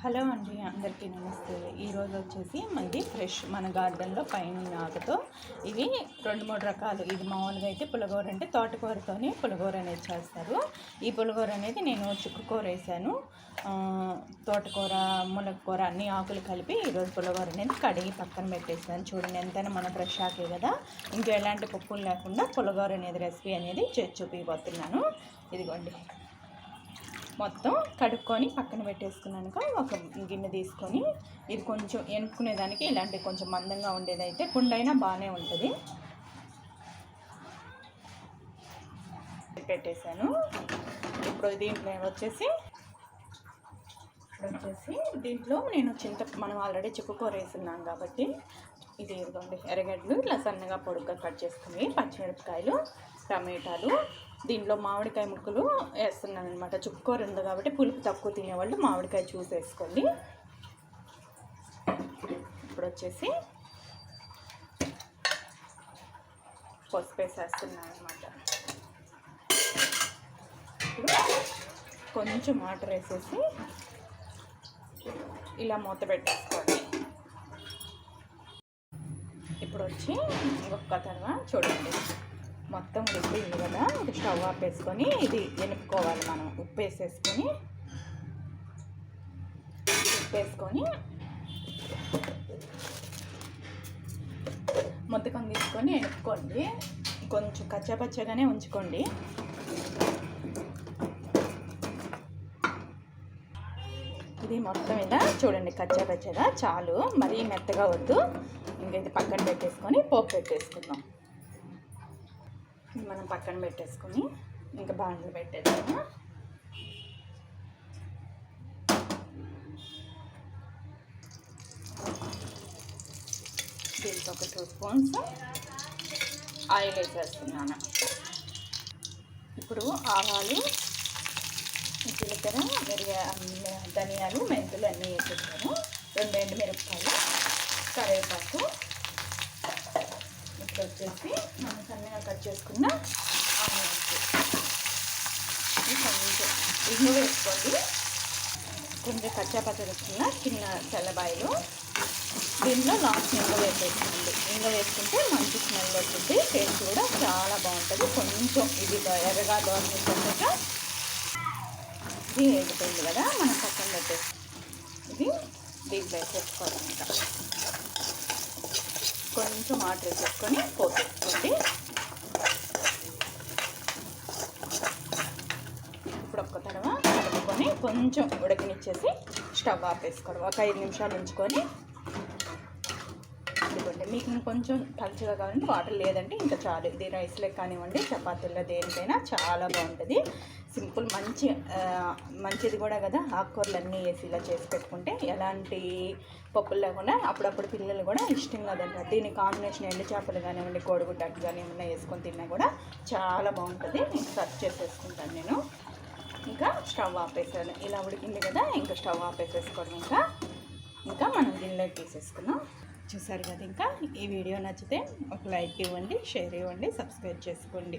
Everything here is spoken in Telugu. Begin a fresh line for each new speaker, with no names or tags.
హలో అండి, అందరికీ నమస్తే. ఈరోజు వచ్చేసి ఇది ఫ్రెష్ మన గార్డెన్లో పైన ఆకుతో ఇవి 2-3 రకాలు. ఇది మామూలుగా అయితే పులగూర అంటే తోటకూరతోనే పులగూర అనేది చేస్తారు. ఈ పులగూర అనేది నేను చుక్కకూర వేసాను, తోటకూర, మునగకూర అన్ని ఆకులు కలిపి ఈరోజు పులగూర అనేది కడిగి పక్కన పెట్టేసాను. చూడండి, ఎంతైనా మన ఫ్రెష్ ఆకే కదా, ఇంకా ఎలాంటి పప్పులు లేకుండా పులగూర అనేది రెసిపీ అనేది చేసి చూపిపోతున్నాను. ఇదిగోండి, మొత్తం కడుక్కొని పక్కన పెట్టేసుకున్నాక ఒక గిన్నె తీసుకొని, ఇది కొంచెం ఎనుకునేదానికి ఇలాంటి కొంచెం మందంగా ఉండేదైతే కుండైనా బాగానే ఉంటుంది. పెట్టేశాను. ఇప్పుడు దీంట్లో వచ్చేసి దీంట్లో నేను మనం ఆల్రెడీ చుక్కకూర వేస్తున్నాం కాబట్టి ఇది ఇదిగోండి, ఎర్రగడ్డలు ఇలా సన్నగా పొడుగ్గా కట్ చేసుకుని, పచ్చిమిరపకాయలు, టమాటాలు, దీంట్లో మామిడికాయ ముక్కలు వేస్తున్నాను అనమాట. చుక్కకూర ఉంది కాబట్టి పులుపు తక్కువ తినేవాళ్ళు మామిడికాయ చూసి వేసుకోండి. ఇప్పుడు వచ్చేసి పసుపు వేసేస్తున్నాను అనమాట. ఇప్పుడు కొంచెం వాటర్ వేసేసి ఇలా మూత పెట్టేసుకోండి. ఇప్పుడు వచ్చి ఇంకొక తర్వాత చూడండి, మొత్తం ఉడికింది కదా, ఇది స్టవ్ ఆపేసుకొని ఇది ఎనుపుకోవాలి. మనం ఉప్పు వేసుకొని మొత్తకం తీసుకొని ఎనుపుకోండి. కొంచెం కచ్చాపచ్చగానే ఉంచుకోండి. ఇది మొత్తం ఇలా చూడండి, కచ్చాపచ్చగా చాలు, మరీ మెత్తగా వద్దు. ఇంకా ఇది పక్కన పెట్టేసుకొని పోపు పెట్టేసుకుందాం. మనం పక్కన పెట్టేసుకొని ఇంకా బాండ్లు పెట్టేద్దాము. దీనికి ఒక 2 స్పూన్స్ ఆయిల్ వేసేస్తున్నాను. ఇప్పుడు ఆవాలు, జీలకర్ర, ధనియాలు, మెంతులు అన్నీ వేసేసాను. 2 ఎండుమిరపకాయలు, కరివేపాకు. ఇప్పుడు వచ్చేసి మనం సన్నగా కట్ చేసుకున్న ఆనియన్స్, కొంచెం ఇంగు వేసుకోండి. కొంచెం కచ్చాపచ్చ వేసుకున్న చిన్న తెల్లబాయలు. దీంట్లో లాస్ట్ ఇంగు వేసేసుకోండి. ఇంగు వేసుకుంటే మంచి స్మెల్ వస్తుంది, టేస్ట్ కూడా చాలా బాగుంటుంది. కొంచెం ఇది ఎర్రగా దోసగా ఇది వేగిపోయింది కదా, మనం పక్కన పెట్టేసి ఇది దీంట్లో వేసేసుకోవాలి. ఇంకా కొంచెం వాటర్ వేసేసుకొని పోసేసుకోండి. ఇప్పుడు ఒక్క తర్వాత కలుపుకొని కొంచెం ఉడకనిచ్చేసి స్టవ్ ఆపేసుకోవడం. ఒక 5 నిమిషాలు ఉంచుకొని ఇదిగోండి. మీకు ఇంకొంచెం పలుచగా కావాలంటే వాటర్, లేదంటే ఇంకా చాలు. ఇది రైస్లోకి కానివ్వండి, చపాతీల్లో, దేనికైనా చాలా బాగుంటుంది. సింపుల్, మంచిది కూడా కదా. ఆకుకూరలు అన్నీ వేసి ఇలా చేసి పెట్టుకుంటే ఎలాంటి పప్పులు లేకుండా అప్పుడప్పుడు పిల్లలు కూడా ఇష్టంగా తింటారు. దీని కాంబినేషన్ ఎండు చేపలు కానివ్వండి, కోడిగుడ్డకు కానీ ఏమన్నా వేసుకొని తిన్నా కూడా చాలా బాగుంటుంది. ఇంకా సర్వ్ చేసేసుకుంటాను నేను. ఇంకా స్టవ్ ఆపేసాను. ఇలా ఉడికింది కదా, ఇంకా స్టవ్ ఆపేసేసుకోవడం. ఇంకా మనం గిన్నెలోకి తీసేసుకున్నాం. చూసారు కదా. ఇంకా ఈ వీడియో నచ్చితే ఒక లైక్ ఇవ్వండి, షేర్ ఇవ్వండి, సబ్స్క్రైబ్ చేసుకోండి.